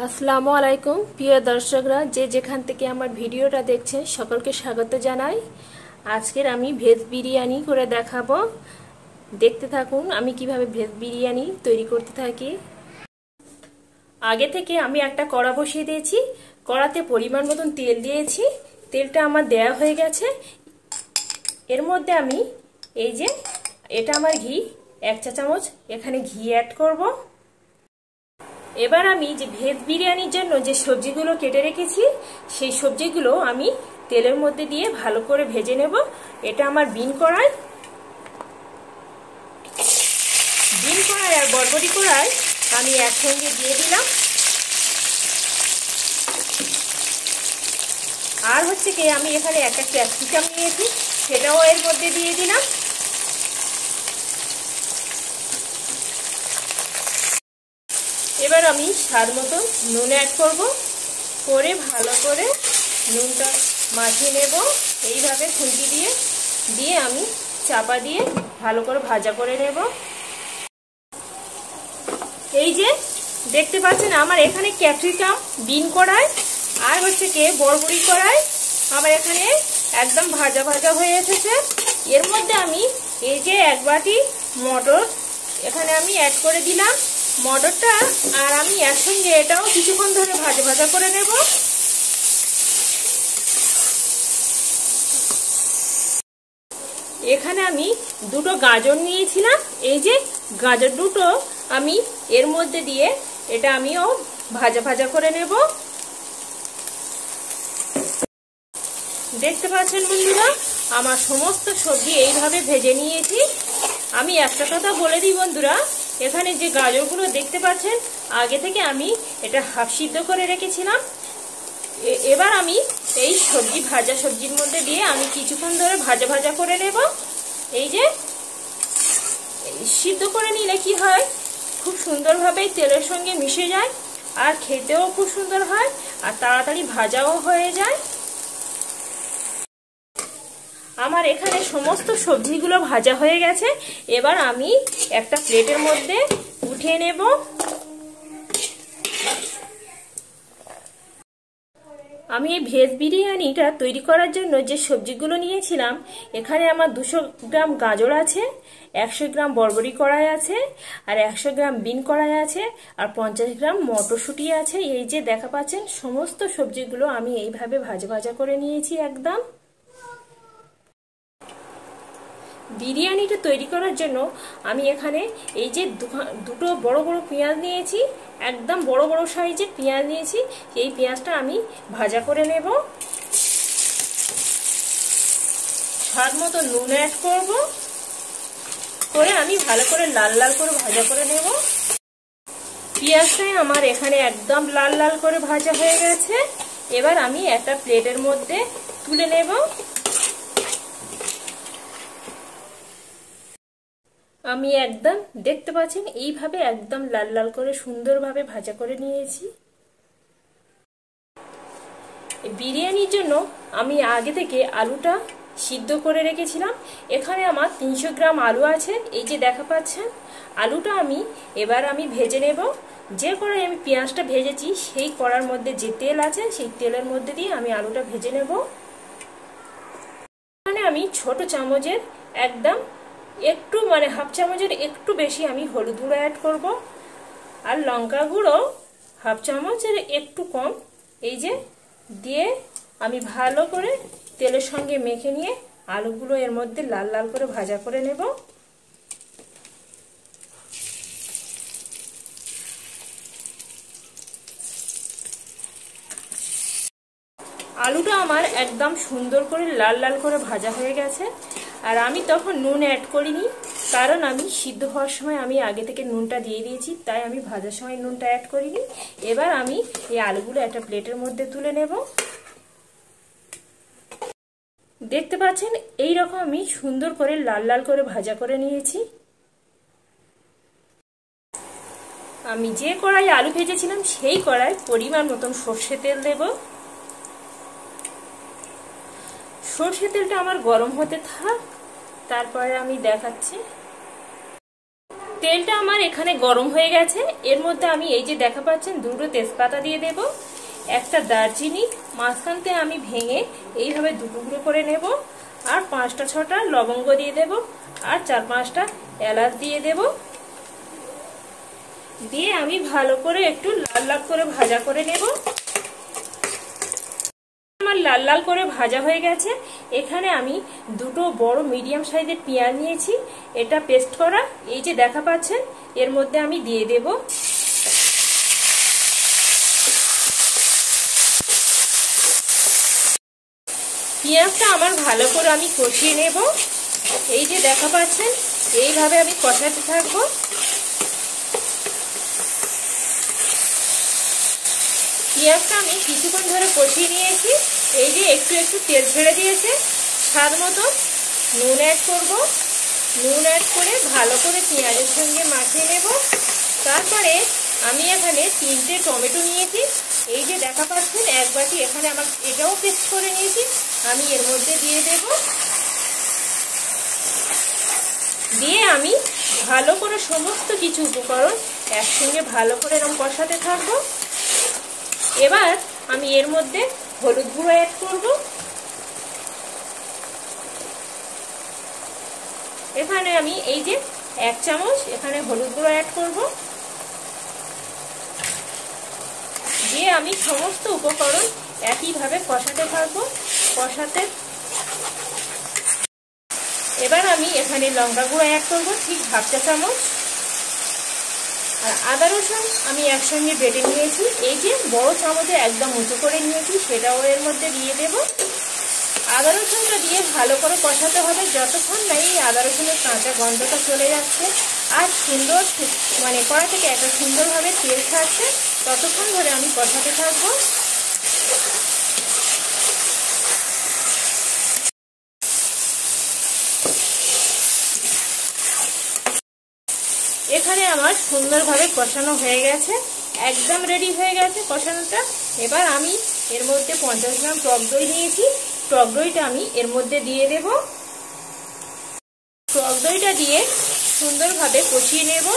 আসসালামু আলাইকুম প্রিয় দর্শকরা, যে যেখান থেকে আমার ভিডিওটা দেখছেন সকলকে স্বাগত জানাই। আজকের আমি ভেজ বিরিয়ানি করে দেখাবো। দেখতে থাকুন আমি কিভাবে ভেজ বিরিয়ানি তৈরি করতে থাকি। আগে থেকে আমি একটা কড়া বসিয়ে দিয়েছি, কড়াতে পরিমাণ মতন তেল দিয়েছি। তেলটা আমার দেয়া হয়ে গেছে। এর মধ্যে আমি এটা আমার ঘি, 1 চা চামচ এখানে ঘি অ্যাড করব। এবার আমি যে ভেজ বিরিয়ানির জন্য যে সবজিগুলো কেটে রেখেছি সেই সবজিগুলো আমি তেলের মধ্যে দিয়ে ভালো করে ভেজে নেব। এটা আমার বিন কড়াই আর বরবটি কড়াই আমি একসঙ্গে দিয়ে দিলাম। আর কি আমি এখানে একটা ক্যাপসিকাম নিয়েছি, সেটাও এর মধ্যে দিয়ে দিলাম। এবার আমি স্বাদ মতো নুন অ্যাড করব, করে ভালো করে নুনটা মাখিয়ে নেব। এইভাবে খুন্তি দিয়ে আমি চাপা দিয়ে ভালো করে ভাজা করে নেব। এই যে দেখতে পাচ্ছেন আমার এখানে ক্যাপসিকাম, বিন কড়াই আর বরবটি কড়াই আমার এখানে একদম ভাজা ভাজা হয়ে এসেছে। এর মধ্যে আমি এই যে 1 বাটি মটর এখানে আমি অ্যাড করে দিলাম। মটরটা আর আমি একসঙ্গে এটাও কিছুক্ষণ ধরে ভাজা ভাজা করে নেব। এখানে আমি 2টো গাজর নিয়েছিলাম, এই যে গাজর দুটো আমি এর মধ্যে দিয়ে এটা আমিও ভাজা ভাজা করে নেব। দেখতে পাচ্ছেন বন্ধুরা, আমার সমস্ত সবজি এইভাবে ভেজে নিয়েছি। আমি একটা কথা বলে দিই বন্ধুরা, এখানে যে গাজরগুলো দেখতে পাচ্ছেন আগে থেকে আমি এটা হাফ সিদ্ধ করে রেখেছিলাম। এবার আমি এই ভাজা সবজির মধ্যে দিয়ে আমি কিছুক্ষণ ধরে ভাজা ভাজা করে নেব। এই যে সিদ্ধ করে নিলে কি হয়, খুব সুন্দরভাবে তেলের সঙ্গে মিশে যায় আর খেতেও খুব সুন্দর হয় আর তাড়াতাড়ি ভাজাও হয়ে যায়। আমার এখানে সমস্ত সবজিগুলো ভাজা হয়ে গেছে। এবার আমি একটা প্লেটের মধ্যে উঠিয়ে নেব। আমি এই ভেজ বিরিয়ানিটা তৈরি করার জন্য যে সবজিগুলো নিয়েছিলাম, এখানে আমার 200 গ্রাম গাজর আছে, 100 গ্রাম বরবটি কড়াই আছে আর 100 গ্রাম বিন কড়াই আছে আর 50 গ্রাম মটরশুঁটি আছে। এই যে দেখা পাচ্ছেন সমস্ত সবজিগুলো আমি এইভাবে ভাজা ভাজা করে নিয়েছি একদম। বিরিয়ানিটা তৈরি করার জন্য আমি এখানে এই যে 2টো বড় বড় পেঁয়াজ নিয়েছি, একদম বড় বড় সাইজের পেঁয়াজ নিয়েছি। এই পেঁয়াজটা আমি ভাজা করে নেব। স্বাদ মতো নুন অ্যাড করব, করে আমি ভালো করে লাল লাল করে ভাজা করে নেব। পেঁয়াজটাই আমার এখানে একদম লাল লাল করে ভাজা হয়ে গেছে। এবার আমি একটা প্লেটের মধ্যে তুলে নেব। আমি একদম দেখতে পাচ্ছেন এইভাবে একদম লাল লাল করে সুন্দরভাবে ভাজা করে নিয়েছি। বিরিয়ানির জন্য আমি আগে থেকে আলুটা সিদ্ধ করে রেখেছিলাম। এখানে আমার 300 গ্রাম আলু আছে, এই যে দেখা পাচ্ছেন। আলুটা এবার আমি ভেজে নেব। যে কড়াই আমি পেঁয়াজটা ভেজেছি সেই কড়ার মধ্যে যে তেল আছে সেই তেলের মধ্যে দিয়ে আমি আলুটা ভেজে নেব। এখানে আমি ছোট চামচের একদম একটু হাফ চামচের একটু বেশি আমি হলুদ গুঁড়ো অ্যাড করব আর লঙ্কা গুঁড়ো হাফ চামচের একটু কম। এই যে দিয়ে আমি ভালো করে তেলের সঙ্গে মেখে নিয়ে আলুগুলো এর মধ্যে লাল লাল করে ভাজা করে নেব। আলুটা আমার একদম সুন্দর করে লাল লাল করে ভাজা হয়ে গেছে। আর আমি তখন নুন অ্যাড করিনি, কারণ আমি সিদ্ধ হওয়ার সময় আমি আগে থেকে নুনটা দিয়ে দিয়েছি, তাই আমি ভাজার সময় নুনটা অ্যাড করিনি। এবার আমি এই আলুগুলো একটা প্লেটের মধ্যে তুলে নেব। দেখতে পাচ্ছেন এই রকম আমি সুন্দর করে লাল লাল করে ভাজা করে নিয়েছি। আমি যে কড়াই আলু ভেজেছিলাম সেই কড়াই পরিমাণ মতন সর্ষে তেল দেব। সর্ষে তেলটা আমার গরম হতে থাক, তারপরে আমি দেখাচ্ছি। তেলটা আমার এখানে গরম হয়ে গেছে। এর মধ্যে আমি এই যে দেখা পাচ্ছেন দুটো তেজপাতা দিয়ে দেব, একটা দারচিনি মাঝখানতে আমি ভেঙে এইভাবে দুটুকরো করে নেব, আর 5টা 6টা লবঙ্গ দিয়ে দেব, আর 4-5টা এলাচ দিয়ে দেব। দিয়ে আমি ভালো করে একটু লাল লাল করে ভাজা করে নেব। আমার লাল লাল করে ভাজা হয়ে গেছে। এখানে আমি দুটো বড় মিডিয়াম সাইজের পেঁয়াজ নিয়েছি, এটা পেস্ট করা, এই যে দেখা পাচ্ছেন এর মধ্যে আমি দিয়ে দেব। পেঁয়াজটা আমার ভালো করে আমি কষিয়ে নেব। এই যে দেখা পাচ্ছেন এইভাবে আমি কষাতে থাকবো। পেঁয়াজটা আমি কিছুক্ষণ ধরে কষিয়ে নিয়েছি। এই যে একটু একটু তেল ছেড়ে দিয়েছে। স্বাদ মতো নুন অ্যাড করব। নুন অ্যাড করে ভালো করে পেঁয়াজের সঙ্গে মাখিয়ে নেব। তারপরে আমি এখানে 3টে টমেটো নিয়েছি, এই যে দেখা পাচ্ছেন এক বাটি, এখানে আমার এটাও পেস্ট করে নিয়েছি, আমি এর মধ্যে দিয়ে দেব। দিয়ে আমি ভালো করে সমস্ত কিছু উপকরণ একসঙ্গে ভালো করে এরকম কষাতে থাকবো। এবার আমি এর মধ্যে হলুদ গুঁড়ো অ্যাড করব। এখানে আমি এই যে 1 চামচ এখানে হলুদ গুঁড়ো অ্যাড করব। দিয়ে আমি সমস্ত উপকরণ একইভাবে কষাতে থাকবো। এবার আমি এখানে লঙ্কা গুঁড়ো অ্যাড করব ঠিক 1/2 চা চামচ। আর আদা রসুন আমি একসঙ্গে বেটে নিয়েছি, এই যে বড় চামচে একদম উঁচু করে নিয়েছি, সেটাও এর মধ্যে দিয়ে দেব। আদা রসুনটা দিয়ে ভালো করে কষাতে হবে যতক্ষণ না এই আদা রসুনের কাঁচা গন্ধটা চলে যাচ্ছে আর সুন্দর মানে কড়া থেকে একটা সুন্দরভাবে তেল ছাড়ছে, ততক্ষণ ধরে আমি কষাতে থাকবো। এখানে আমার সুন্দরভাবে কষানো হয়ে গেছে, একদম রেডি হয়ে গেছে কষানোটা। এবার আমি এর মধ্যে 50 গ্রাম টক দই নিয়েছি, টক দইটা আমি এর মধ্যে দিয়ে দেব। টক দইটা দিয়ে সুন্দরভাবে কষিয়ে নেব।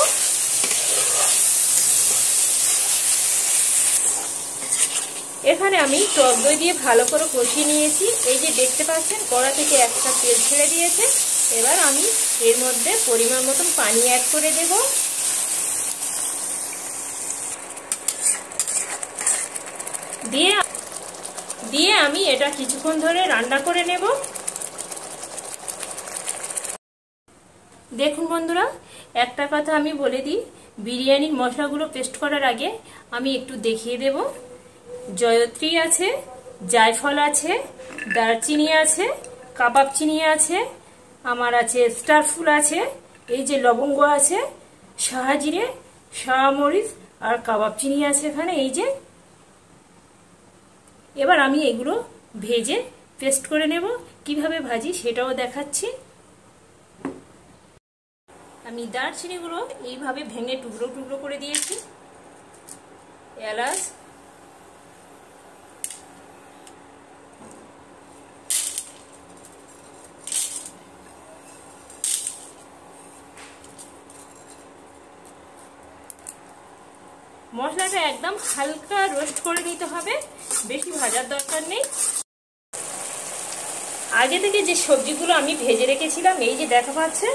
এখানে আমি টক দই দিয়ে ভালো করে কষিয়ে নিয়েছি, এই যে দেখতে পাচ্ছেন কড়া থেকে একটা তেল ছেড়ে দিয়েছে। এবার আমি এর মধ্যে পরিমাণ মতন পানি অ্যাড করে দেব। দিয়ে আমি এটা কিছুক্ষণ ধরে রান্না করে নেব। দেখুন বন্ধুরা, একটা কথা আমি বলে দিই, বিরিয়ানির মশলাগুলো পেস্ট করার আগে আমি একটু দেখিয়ে দেব। জয়ত্রী আছে, জায়ফল আছে, দারচিনি আছে, কাবাব চিনি আছে, আমার আছে স্টার ফুল আছে, এই যে লবঙ্গ আছে, শাহজিরে, শাহমরিচ আর কাবাব চিনি আছে এখানে, এই যে। এবার আমি এগুলো ভেজে পেস্ট করে নেব। কিভাবে ভাজি সেটাও দেখাচ্ছি। আমি দারচিনিগুলো এইভাবে ভেঙে টুকরো টুকরো করে দিয়েছি। এলাচ, মশলাটা একদম হালকা রোস্ট করে নিতে হবে, বেশি ভাজার দরকার নেই। আগে থেকে যে সবজিগুলো আমি ভেজে রেখেছিলাম, এই যে দেখা পাচ্ছেন,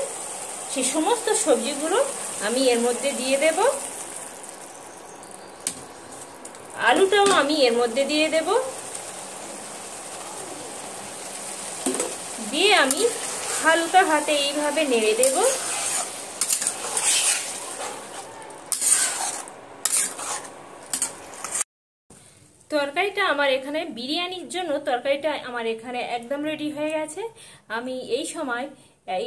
সেই সমস্ত সবজিগুলো আমি এর মধ্যে দিয়ে দেব। আলুটাও আমি এর মধ্যে দিয়ে দেব। দিয়ে আমি হালকা হাতে এইভাবে নেড়ে দেব। তরকারিটা আমার এখানে বিরিয়ানির জন্য তরকারিটা আমার এখানে একদম রেডি হয়ে গেছে। আমি এই সময়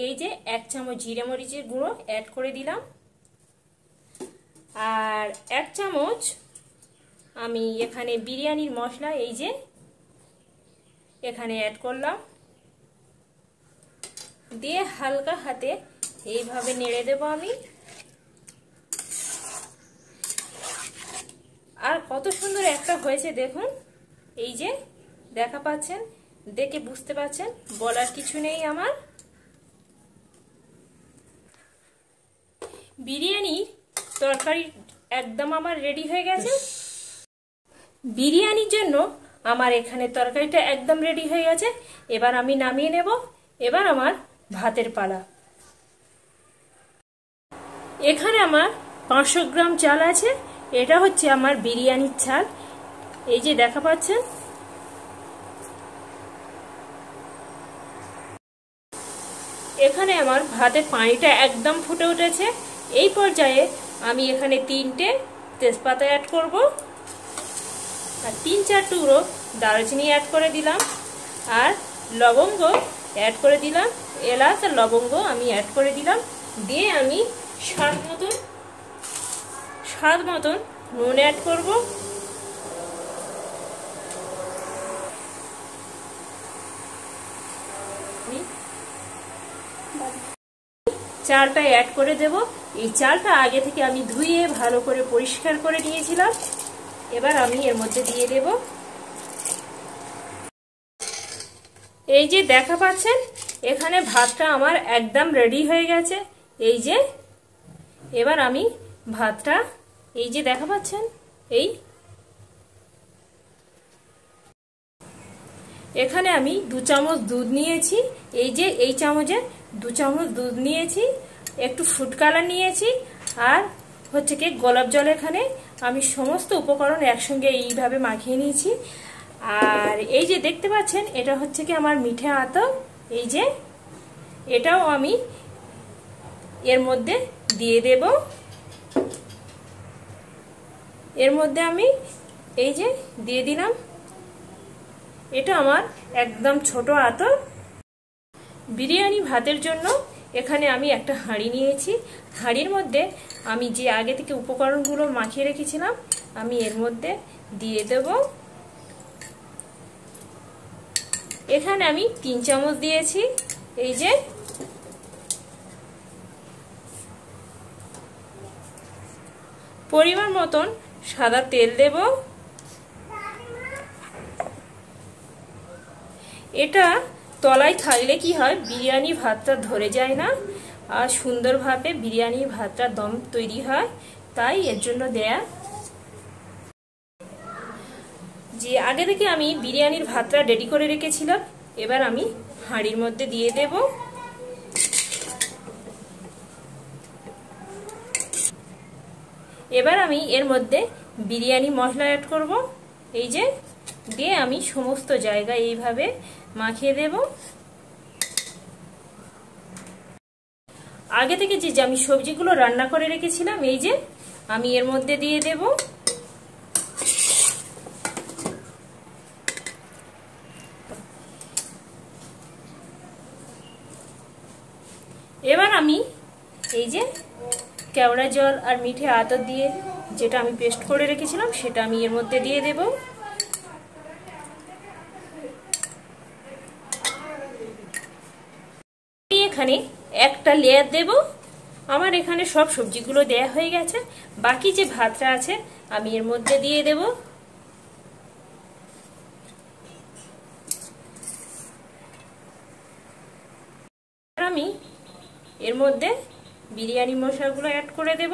এই যে 1 চামচ জিরে মরিচের গুঁড়ো অ্যাড করে দিলাম, আর 1 চামচ আমি এখানে বিরিয়ানির মশলা এই যে এখানে অ্যাড করলাম। দিয়ে হালকা হাতে এইভাবে নেড়ে দেব আমি। আর কত সুন্দর একটা হয়েছে দেখুন, এই যে দেখা পাচ্ছেন, দেখে বুঝতে পাচ্ছেন, বলার কিছু নেই আমার। বিরিয়ানি তরকারি একদম আমার রেডি হয়ে গেছে। বিরিয়ানির জন্য আমার এখানে তরকারিটা একদম রেডি হয়ে গেছে। এবার আমি নামিয়ে নেব। এবার আমার ভাতের পালা। এখানে আমার 500 গ্রাম চাল আছে। এটা হচ্ছে আমার বিরিয়ানির চাল। এই যে দেখা পাচ্ছেন। এখানে আমার ভাতের পানিটা একদম ফুটে উঠেছে। এই পর্যায়ে আমি এখানে 3টে তেজপাতা অ্যাড করব আর 3-4 টুকরো দারুচিনি অ্যাড করে দিলাম আর লবঙ্গ অ্যাড করে দিলাম। এলাচ আর লবঙ্গ আমি অ্যাড করে দিলাম। দিয়ে আমি স্বাদ মতন নুন অ্যাড করব। চালটা অ্যাড করে দেব। এই চালটা আগে থেকে আমি ধুয়ে ভালো করে পরিষ্কার করে নিয়েছিলাম। এবার আমি এর মধ্যে দিয়ে দেব। এই যে দেখা পাচ্ছেন এখানে ভাতটা আমার একদম রেডি হয়ে গেছে। এই যে এবার আমি ভাতটা এই যে দেখা পাচ্ছেন এখানে আমি 2 চামচ দুধ নিয়েছি। এই যে এই চামচে 2 চামচ দুধ নিয়েছি, একটু ফুড কালার নিয়েছি আর হচ্ছে কি গোলাপ জল। এখানে আমি সমস্ত উপকরণ একসঙ্গে এইভাবে মাখিয়ে নিয়েছি। আর এই যে দেখতে পাচ্ছেন এটা হচ্ছে কি আমার মিঠে আতপ। এই যে এটাও আমি এর মধ্যে দিয়ে দেব। এর মধ্যে আমি এই যে দিয়ে দিলাম। এটা আমার একদম ছোট আতপ। বিরিয়ানি ভাতের জন্য এখানে আমি একটা হাঁড়ি নিয়েছি। হাঁড়ির মধ্যে আমি যে আগে থেকে উপকরণগুলো মাখিয়ে রেখেছিলাম আমি এর মধ্যে দিয়ে দেব। এখানে আমি 3 চামচ দিয়েছি। এই যে পরিমাণ মতন সাদা তেল দেব। এটা তলায় থাকলে কি হয় বিরিয়ানি ভাতটা ধরে যায় না আর সুন্দরভাবে বিরিয়ানি ভাতটা দম তৈরি হয়, তাই এর জন্য দেয়া। যে আগে থেকে আমি বিরিয়ানির ভাতটা রেডি করে রেখেছিলাম এবার আমি হাঁড়ির মধ্যে দিয়ে দেব। এবার আমি এর মধ্যে বিরিয়ানি মশলা অ্যাড করব। এই যে দিয়ে আমি সমস্ত জায়গায় এইভাবে মাখিয়ে দেব। আগে থেকে যে আমি সবজিগুলো রান্না করে রেখেছিলাম এই যে আমি এর মধ্যে দিয়ে দেব। এবার আমি এই যে কেওড়া জল আর মিঠে আতর দিয়ে যেটা আমি পেস্ট করে রেখেছিলাম সেটা আমি এর মধ্যে দিয়ে দেব। এখানে একটা লেয়ার দেব। আমার এখানে সব সবজিগুলো দেয়া হয়ে গেছে। বাকি যে ভাতটা আছে আমি এর মধ্যে দিয়ে দেব। আমি এর মধ্যে বিরিয়ানি মশলাগুলো অ্যাড করে দেব।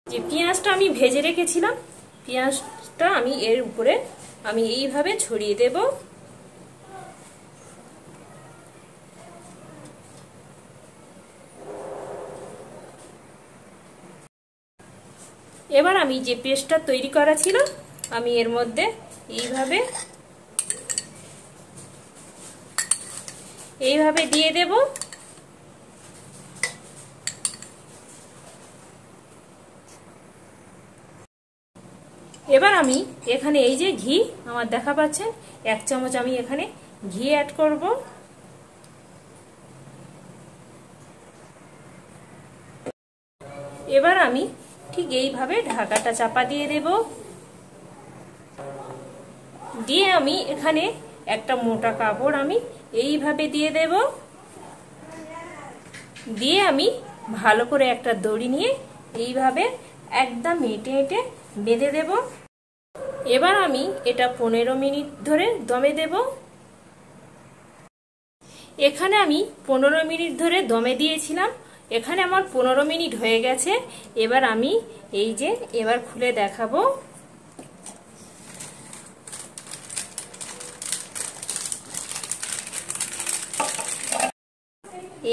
যে পেঁয়াজটা আমি ভেজে রেখেছিলাম পেঁয়াজটা আমি এর উপরে আমি এইভাবে ছড়িয়ে দেব। এবার আমি যে পেস্টটা তৈরি করা ছিল আমি এর মধ্যে এইভাবে দিয়ে দেব। এবার আমি এখানে এই যে ঘি আমার দেখা পাচ্ছেন 1 চামচ আমি এখানে ঘি অ্যাড করব। এবার আমি ঠিক এইভাবে ঢাকাটা চাপা দিয়ে দেব। দিয়ে আমি এখানে একটা মোটা কাপড় আমি এইভাবে দিয়ে দেব। দিয়ে আমি ভালো করে একটা দড়ি নিয়ে এইভাবে একদম এঁটে এঁটে বেঁধে দেব। এবার আমি এটা 15 মিনিট ধরে দমে দেব। এখানে আমি 15 মিনিট ধরে দমে দিয়েছিলাম। এখানে আমার 15 মিনিট হয়ে গেছে। এবার আমি এই যে এবার খুলে দেখাবো।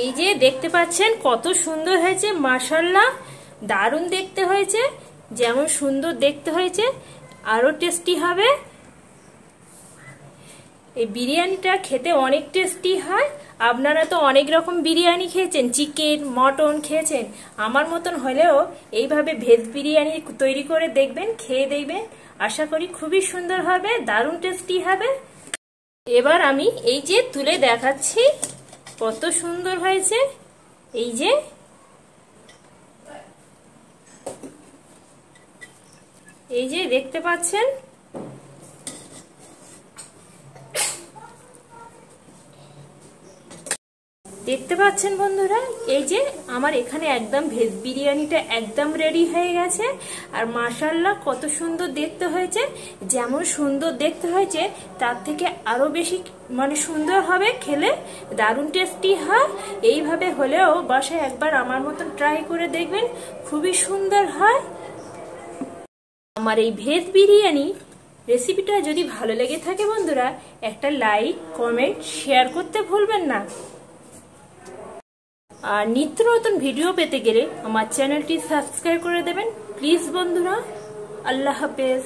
এই যে দেখতে পাচ্ছেন কত সুন্দর হয়েছে, মাশাআল্লাহ দারুণ দেখতে হয়েছে। যেমন সুন্দর দেখতে হয়েছে আরো টেস্টি হবে। এই বিরিয়ানিটা খেতে অনেক টেস্টি হয়। আপনারা তো অনেক রকম বিরিয়ানি খেয়েছেন, চিকেন মটন খেয়েছেন। আমার মতন হলেও এইভাবে ভেজ বিরিয়ানি তৈরি করে দেখবেন, খেয়ে দেখবেন। আশা করি খুবই সুন্দর হবে, দারুণ টেস্টি হবে। এবার আমি এই যে তুলে দেখাচ্ছি কত সুন্দর হয়েছে। এই যে দেখতে পাচ্ছেন। দেখতে পাচ্ছেন বন্ধুরা, এই যে আমার এখানে একদম ভেজ বিরিয়ানিটা একদম রেডি হয়ে গেছে। আর মাশাআল্লাহ কত সুন্দর দেখতে হয়েছে। যেমন সুন্দর দেখতে হয়েছে তার থেকে আরো বেশি সুন্দর হবে, খেলে দারুণ টেস্টি হয়। এইভাবে হলেও বাসায় একবার আমার মতন ট্রাই করে দেখবেন, খুবই সুন্দর হয়। আমার এই ভেজ বিরিয়ানি রেসিপিটা যদি ভালো লেগে থাকে বন্ধুরা, একটা লাইক কমেন্ট শেয়ার করতে ভুলবেন না। আর নিত্য নতুন ভিডিও পেতে গেলে আমার চ্যানেলটি সাবস্ক্রাইব করে দেবেন প্লিজ বন্ধুরা। আল্লাহ হাফেজ।